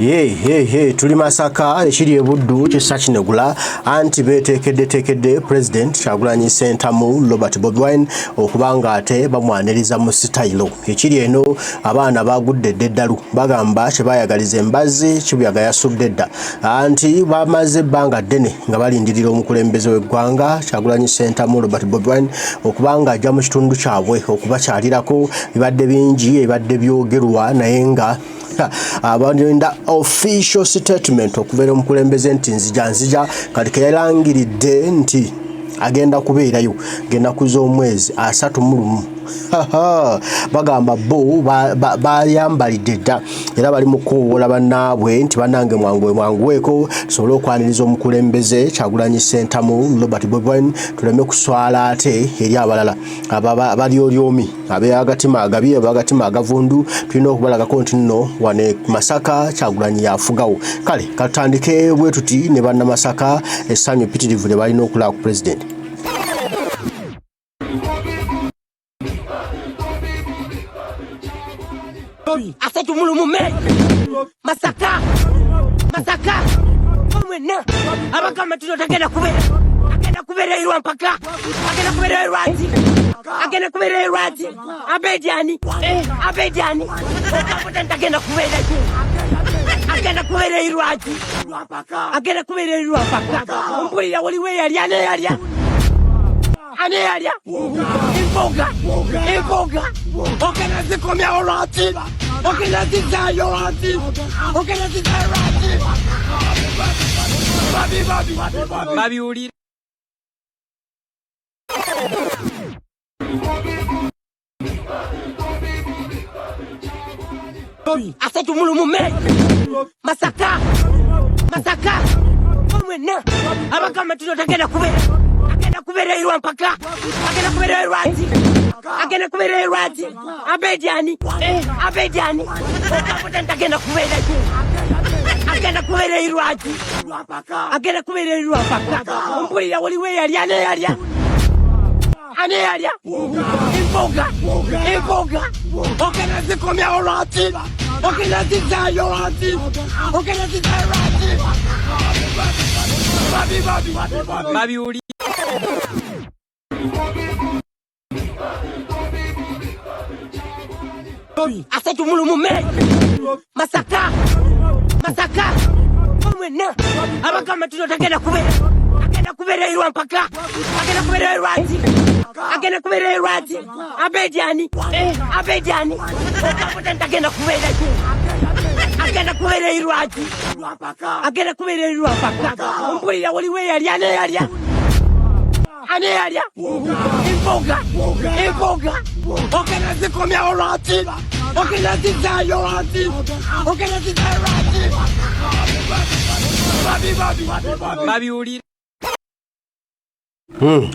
tuli Masaka ekiri ebuddu kisa kinegula anti betekedde President Kyagulanyi Ssentamu Robert Bobi Wine okubanga ate bamwaniriza mu sitayilo ekiri eno abaana bagudde deddalu bagamba kyebayagaliza embazzi kibuyaga yasudde dda anti bamaze ebbanga ddene nga balindirira omukulembeze w'eggwanga Kyagulanyi Ssentamu Robert Bobi Wine okubanga ajja mu kitundu kyabwe okubakyalirako bibadde bingi ebibadde byogerwa naye nga abandinda official statement okubeera omukulembeze nti nzija kati yalangiridde nti agenda kubeerayo ngenaku z'omwezi 31 bagamba bo bayambalidde dda era bali mu kuwola bannaabwe nti bannange mwanguweeko tusobole okwaniriza omukulembeze Kyagulanyi Ssentamu Robert Bobi Wine tuleme kuswala ate eri abalala abalyoolyomi ab'agatima agabi ab'agatima agavundu tulina okubalagako nti nno wane Masaka Kyagulanyi yafugawo kale katandike bwe tuti ne banna Masaka essanyu ppitirivu ne balina okulaba ku president. Asatu mulumu me Masaka omwena abagamba tuno tagenda kubeera irwa mpaka agenda kubeera irwati abediani okaputa tagenda kubeera irwa mpaka mpulira waliwe yalya imboga okena zikomya olwati okena zizayo olwati babi uli asatu mulumu me Masaka omwena abagamba tuno tagenda kubeera irwa mpaka agenda kubeera irwati abediani okaputa tagenda kubeera irwati mpulira waliwe yalya imboga okena zikomya olwati okena zizayo olwati babi uli asatu mulumu me Masaka omwena abagamba tuno tagenda kubeera irwa mpaka agenda kubeera irwati abediani okaputa tagenda kubeera irwati mpulira waliwe yalya imboga okena zikomya olwati okena zizayo olwati babi uli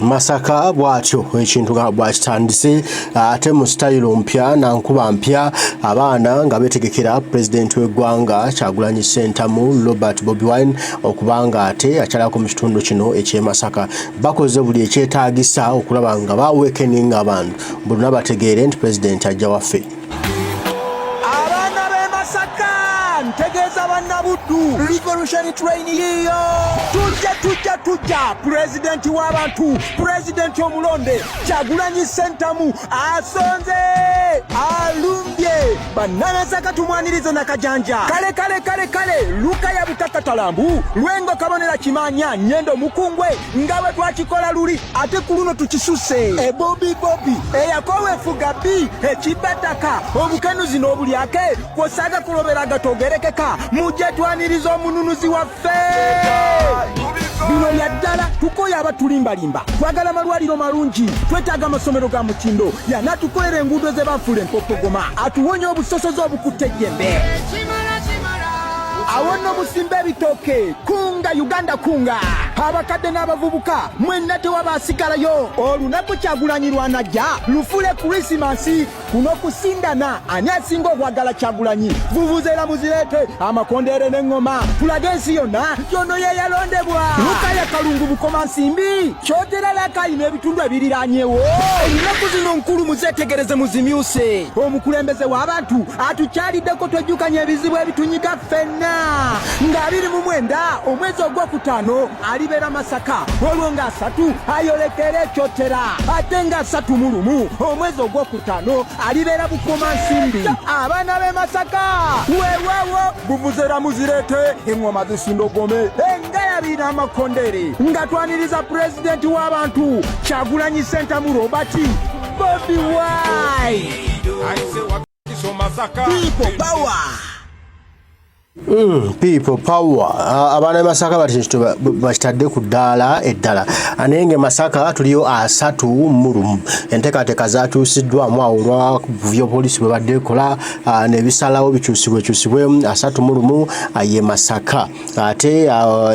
Masaka bwatyo ekintu nga bwakitandise ate mu style mpya na nkuba mpya abaana nga betegekera president w'eggwanga Kyagulanyi Ssentamu Robert Bobi Wine okubanga ate akyalako mu kitundu kino eky'e Masaka bakoze buli ekyetaagisa okulaba nga bawekeninga abantu bonna bategeere nti president ajja waffe. Ntegeza bannabuddu revolution train yiyo tujja president w'abantu president omulonde Kyagulanyi Ssentamu asonze alumbye bannanasaka tumwaniriza nakajanja kale luka ya butakatalambu lwengo kabonera kimanya nyendo mukungwe ngawe twakikola luli ate kuluno tukisuse Bobi eyakowe fugabi ekibataka obukenuzi n'obulyake kwosaga kulobera gatogerekeka mujje twaniriza omununuzi waffe bino byaddala tukoya abatulimbalimba twagala malwaliro malungi twetaaga amasomero ga mutindo yanatukolera enguudo ze bafuula empopogoma atuwonya obusosozi obukutte ejjembe awono musimbe ebitooke kunga Uganda kunga abakadde n'abavubuka mwenna tewabaasigalayo olunaku Kyagulanyi lwanajja lufule Krismasi kuno kusindana ani asinga okwagala Kyagulanyi vuvuzela muzirete amakondere n'engoma tulage ensi yonna yono ye yalondebwa Lukaya Kalungu Bukoma Nsimbi kyotera lakayina ebitundu ebiriranyewo ennaku zino nkulu muzetegereze muzimyuse omukulembeze w'abantu atukyaliddeko twejjukanya ebizibu ebitunyiga ffenna nga 29 omwezi ogwokutaano alibeera Masaka olwo nga 3 ayolekera ekyotera ate nga 31 omwezi ogwokutaano alibeera Bukoma Nsimbi abaana b'e Masaka weewawo buvuzera muzirete engoma zisindogome engaya bina amakondere nga twaniriza pulezidenti w'abantu Kyagulanyi Ssentamu Robert Bobi Wine People Power. People power. Abaana Masaka bakitadde ku ddaala eddala. Anenge Masaka tuliyo 3 enteekateeka zakyusiddwamu awo olwa poliisi bwe badde kola n'ebisalawo bikyusibwe 3 ye Masaka. Ate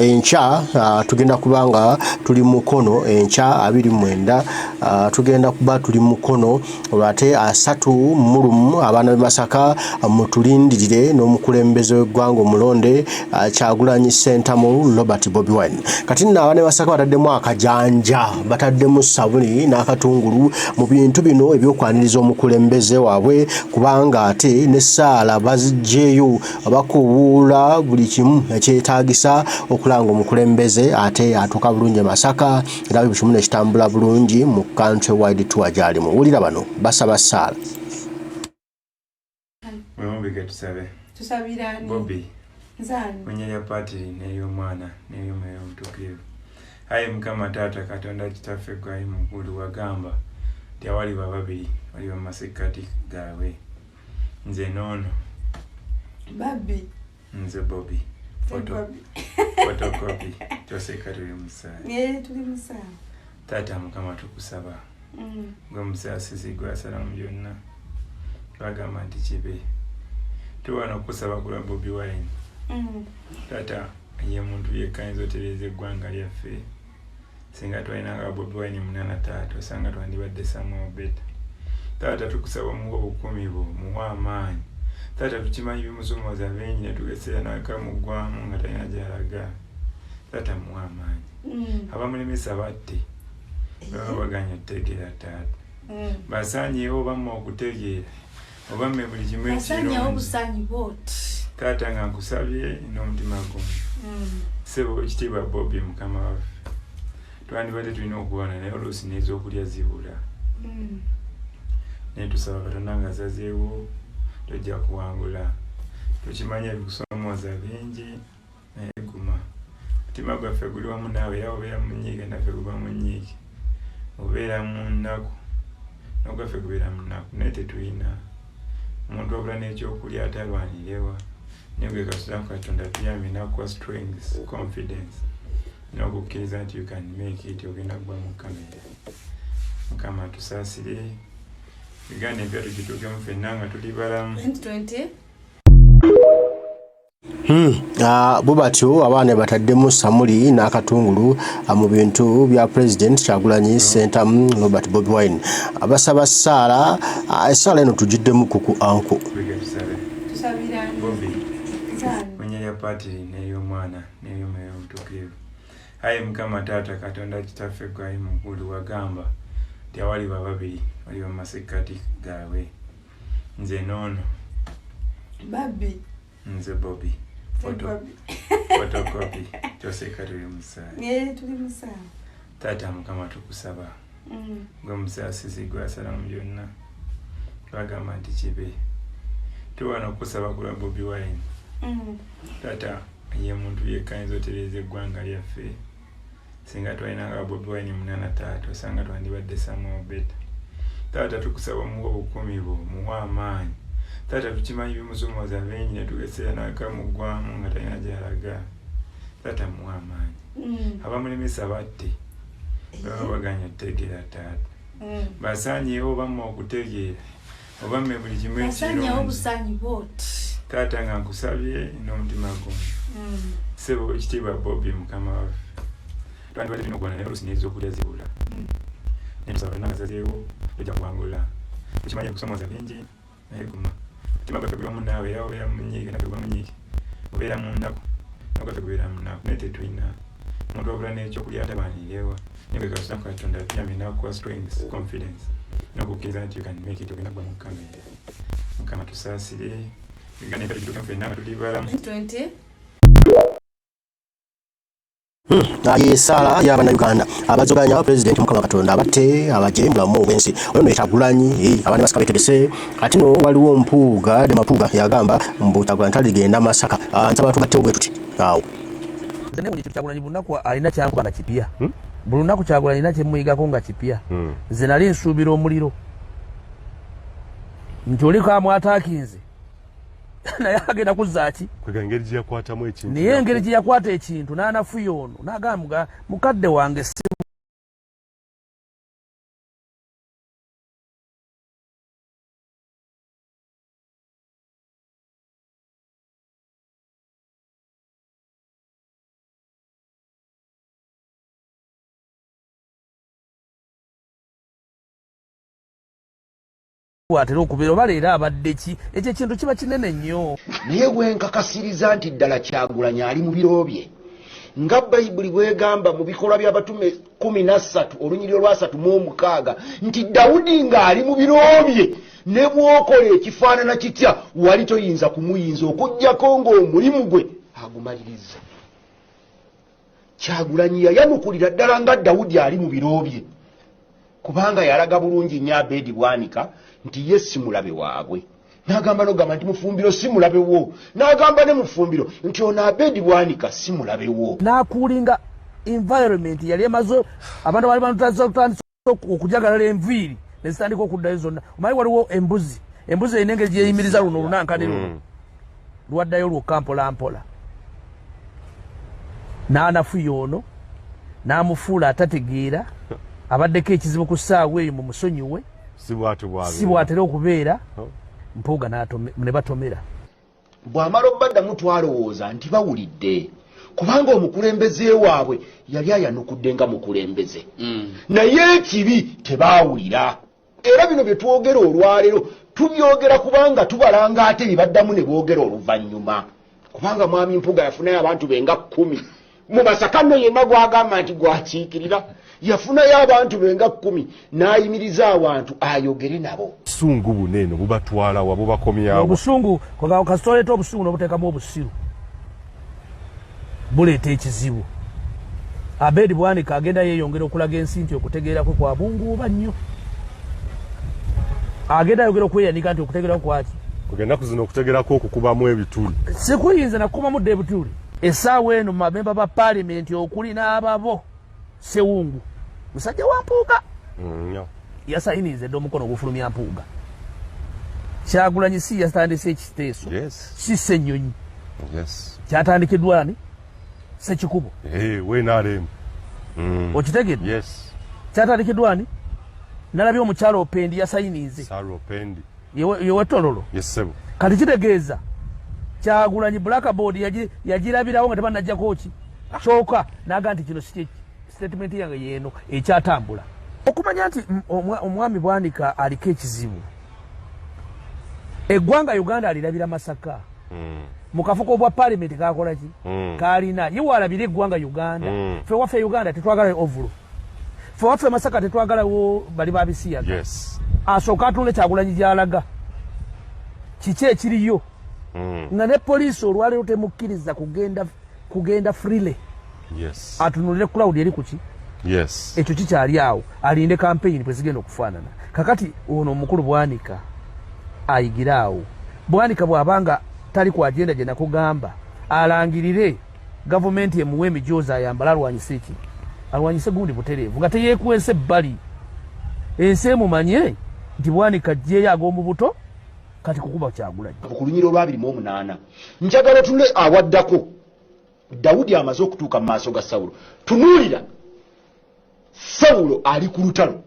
enkya tugenda kubanga tuli mukono enkya 29 tugenda kuba tuli mukono ate 3 abaana Masaka mutulindirire n'omukulembeze w'eggwanga omulonde Kyagulanyi Ssentamu Robert Bobi Wine. Kati nno abaana Masaka bataddemu akajanja bataddemu sabuni n'akatungulu mu bintu bino ebyokwaniriza omukulembeze waabwe kubanga ate n'essaala bazigyeyo bakubuula buli kimu ekyetaagisa okulanga omukulembeze ate atuuka bulungi Masaka era buli kimu nekitambula bulungi mu country wide tour gy'alimu. Wulira bano basaba ssaala. Tusabirani Bobi nzani mwenye patiri neyo mwana neyo meyo mtukivu hayi mukama tata Katonda kitaffe gwayi mukulu wagamba tewali babiri wali bamasekati gawe nze nono Babi nze Bobi photocopy toseka tuli musaya tuli musaya tata mukama tukusaba gwe musasisi gwasala mu byonna bagamba nti kibe tuwana kusaba kula Bobi Wine tata ye muntu yekayinza otereza eggwanga lyaffe singa twalinanga Bobi Wine 83 osanga twandibadde Samuel Betta. Tata tukusaba omuwa obukumi bwo muwa amaanyi tata tukimanyi bimusomoza benyi netugesera nakamuggwamu nga talina gyalaga tata muwa amaanyi abamulemesa batte baba baganya otegeera tata basanyeewo bamma okutegeera obamme buli kimu ekirungi tata nga nkusabye n'omutima gumu sebo ekitiibwa Bobi mukama waffe twandibadde tulina okuwona naye oluusi n'ez'okulya zibula naye tusaba Katonda nga asazeewo tojja kuwangula tukimanya ebikusoomooza bingi naye guma mutima gwaffe guli wamu naawe era obeera mu nnyiike naffe guba mu nnyiike obeera mu nnaku n'ogwaffe gubeera mu nnaku naye tetulina omuntu obula n'ekyokulya atalwanirewa naye gwe kasulamu Katonda tuyambe nakuwa strengths confidence n'okukkiriza nti you can make it ogenda kuba mu kamera mukama tusaasire Uganda empya tugituukemu ffenna nga tuli balamu 2020 bo batyo abaana bataddemu samuli n'akatungulu mu bintu bya President Kyagulanyi Ssentamu Robert Bobi Wine. Abasaba ssaala essaala eno tugiddemu kuku anko. tusabirani Bobi nzani mwenye ya patiri neyo mwana neyo meyo mtukivu hayi mukama tata Katonda kitaffe gwayi mukulu wagamba tewali babiri wali bamasekati gawe nze nono Babi nze Bobi photocopy toseka tuli musaya tuli musaya tata mukama tukusaba gwe musasisi gwasala mu byonna bagamba nti kibe tuwana okusaba kula Bobi Wine tata ye muntu yekayinza otereza eggwanga lyaffe singa twalinanga Bobi Wine 83 osanga twandibadde Samuel Betta. Tata tukusaba omuwa obukumi bwo muwa amaanyi tata tukimanyi bimusomoza benyi netugesera nakamuggwamu nga talina gyalaga tata muwa amaanyi abamulemesa batte baba baganya otegeera tata basanyeewo bamma okutegeera obamme buli kimu ekirungi tata nga nkusabye n'omutima gumu sebo ekitiibwa Bobi mukama waffe twandibadde tulina okuwona naye oluusi n'ez'okulya zibula naye tusaba Katonda nga asazeewo tojja kuwangula Ukimanya kusomoza bingi naye guma. Tima gwe gwa munnawe yawo ya munyiga na gwa munyiga. Obera mundako. Nogwe gubera munnawe. Nete twina. Omuntu obula n'ekyo kulya atabanirirewa. Niwe gasa Katonda yamina kwa strength, confidence. Nokukiriza nti you can make it ogenda gwa mukamere. Mukama tusaasire. Igane kati tutuka fena tulibala. 20 Sala y'Abannayuganda abazoganya aba President Mukama Katonda abatte abagye mulamu obwensi ono Kyagulanyi abane basikabekedese ati no waliwo mpuuga de mapuuga yagamba mbu Kyagulanyi taligenda Masaka nsaba abantu batte obwetuti awo zene mu Kyagulanyi bunaku alina kyankuba kipya bulunaku Kyagulanyi alina kyemuyigako nga kipya nze nali nsuubira omuliro nti oliko amwataakinze naye agenda kuzzaaki kwegengeri gye yakwatamu ekintu naye engeri gye yakwata ekintu n'anafuya ono n'agamba mukadde wange si atera okubeera oba leero abadde ki ekyo ekintu kiba kinene nnyo naye bwenkakasiriza nti ddala Kyagulanyi ali mu biro bye nga Bayibuli bwegamba mu bikolwa by'abatume 13 olunyiriro lwa 36 nti Dawudi ng'ali mu biro bye ne bw'okola ekifaanana kitya wali toyinza kumuyinza okuggyako ng'omulimu gwe agumaliriza. Kyagulanyi yayanukulira ddala nga Dawudi ali mu biro bye kubanga yalaga bulungi nnyo Abedi Bwanika nti ye si mulabe waabwe. N'agamba n'ogamba nti Mufumbiro si mulabe wo. N'agamba ne Mufumbiro nti ono Abedi Bwanika si mulabe wo. N'akulinga environment yali emaze abantu bali banutandisa okujagalala enviiri ne zitandika okuddayo zonna. Omanyi waliwo embuzi erina engeri gyeyimiriza luno olunankane luno lwaddayo lwokka mpolampola. N'anafuya ono n'amufuula atategeera abaddeko ekizibu ku ssaawa eyo mu musonyiwe si bw'atera okubeera mpuuga ne batomera. Bw'amala obbaddamu twalowooza nti bawulidde kubanga omukulembeze waabwe yali ayanukudde nga mukulembeze naye ekibi tebaawulira. Era bino bye twogera olwaleero tubyogera kubanga tubalanga ate bibaddamu ne boogera oluvannyuma kubanga mwami Mpuuga yafunayo abantu benga 10 mu Masaka nno yenna gwagamba nti gwakiikirira yafunayo abantu benga 10 n'ayimiriza abantu ayogere nabo. Busungu bunene bubatwala wa bubakomyawo. Obusungu kasitoleeta obusungu n'obuteekamu obusiru buleeta ekizibu. Abedi Bwanika agenda yeeyongera okulaga ensi nti okutegeera kwe kwa bunguuba nnyo. Agenda ayogera okweyanika nti okutegeera kwaki ogenda kuzina okutegerako okukubamu ebituli sikuyinza nakubamu dde ebituli. Essaawa eno mu mabemba ba paalamenti okuli n'ababo Sewungu musajja wa Mpuuga yasayinize dde omukono ogufulumya Mpuuga. Kyagulanyi si yatandise ekiteeso si Ssennyonyi kyatandikiddwa ani Ssekikubo WNRM okitegedde kyatandikiddwa ani nalabye omukyalo Opendi yasayinize yewe Tololo kati kitegeeza Kyagulanyi blackboard yagirabirawo nga tebannajjako ki kyokka n'aga nti kino si statement yange yeeno ekyatambula. Okumanya nti omwami Bwanika aliko ekizibu eggwanga Uganda alirabira Masaka mu kafuko bwa parliament kakola ki kalina ye walabira eggwanga Uganda ffe waffe Uganda tetwagala ovulo ffe waffe Masaka tetwagala wo bali babisiyaga asooka atule Kyagulanyi gy'alaga kiki ekiriyo nga ne poliisi olwaleero temukkiriza kugenda freely atunulire crowd eri kuki ekyo kikyali awo alinde campaign pwe zigenda okufaanana. Kakati ono omukulu Bwanika ayigira awo. Bwanika bw'abanga tali ku agenda gye nakugamba alangirire gavumenti emuwe emijoozi ayambala alwanyise ki alwanyise gundi butereevu nga teyeekwese ebbali ensi emumanye nti Bwanika jjeeyo ag'omu buto kati kukuba Kyagulanyi. Ku lunyiriro lwa 28 njagala tule awaddako Dawudi amaze okutuuka mu maaso ga Sawulo. Tunuulira Sawulo ali ku lutalo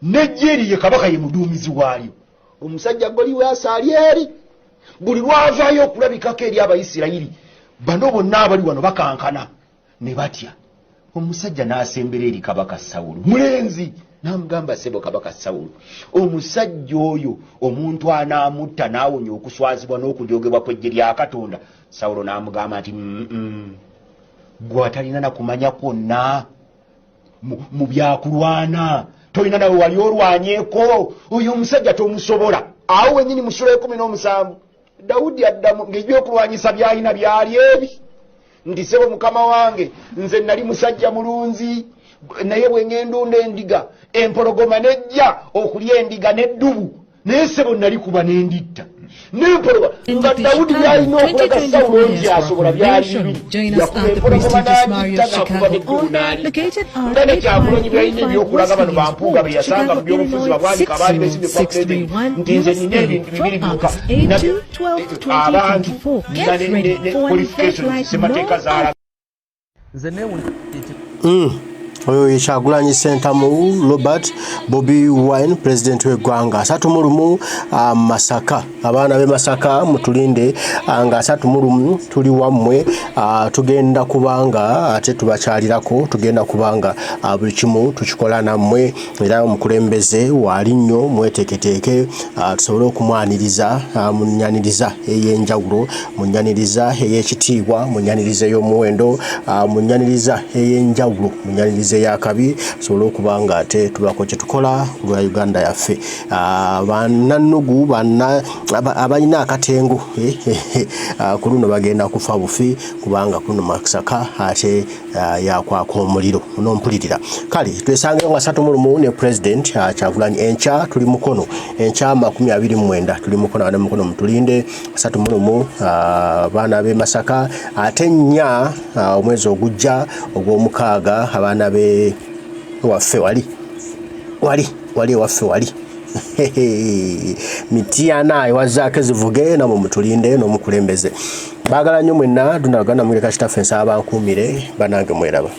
n'ejje ye kabaka ye muduumizi waalyo. Omusajja Goliwaasi ali eri buli lwavaayo okulabikako eri Abayisirayiri bano bonna abali wano bakankana ne batya. Omusajja n'asembera eri kabaka Sawulo mulenzi namugamba Ssebo Kabaka Sawulo omusajja oyo omuntu anaamutta n'awonya okuswazibwa n'okujogebwa kw'eggye lya Katonda. Sawulo n'amugamba nti gwe atalina na kumanya kwonna mu byakulwana tolina nawe wali olwanyeeko oyo omusajja tomusobola. Awo wennyini mu Sura 17 Dawudi addamu ng'ebyokulwanyisa byalina byali ebi nti Ssebo mukama wange nze nali musajja mulunzi naye bwe ng'endunda endiga empologoma nejja okulya endiga n'eddubu naye Ssebo nali kuba n'enditta n'empologoma nga Dawudi byalina okulaga Sawulo nti asobola byali bibiri yakuba empologoma n'anditta n'akuba n'eddubu n'alya nga ne Kyagulanyi byalina ebyokulaga bano bampuuga be yasanga mu by'obufuzi babwanika abaali beesibye Pulezidenti nti nze nina ebintu bibiri byokka abantu ne qualification ssemateeka zaala nze neewunya oyo ye Kyagulanyi Ssentamu Robert Bobi Wine president w'eggwanga 31 Masaka. Abaana b'e Masaka mutulinde nga 31 tuli wammwe tugenda kubanga ate tubakyalirako tugenda kubanga buli kimu tukikola nammwe era omukulembeze wali nnyo mweteeketeeke tusobole okumwaniriza munyaniriza ey'enjawulo munyaniriza ey'ekitiibwa munyaniriza ey'omuwendo munyaniriza ey'enjawulo munyaniriza yakabi sobolo okubanga ate tubako kye tukola lwa Uganda yaffe bannanugu abalina akatengu ku luno bagenda kufa bufi kubanga kuno Masaka ate yakwako omuliro onompulirira kale twesange nga 31 ne president Kyagulanyi encha tuli mukono encha 29 tuli mukono na mukono mutulinde 31 bana be Masaka ate nnya omwezi ogujja ogw'omukaaga abana be waffe wali waffe wali Mitiana ewazaake zivuge namwe mutulinde n'omukulembeze baagala nnyo mwenna dunagana mwireka kitaffe nsaba nkuumire banange mweraba.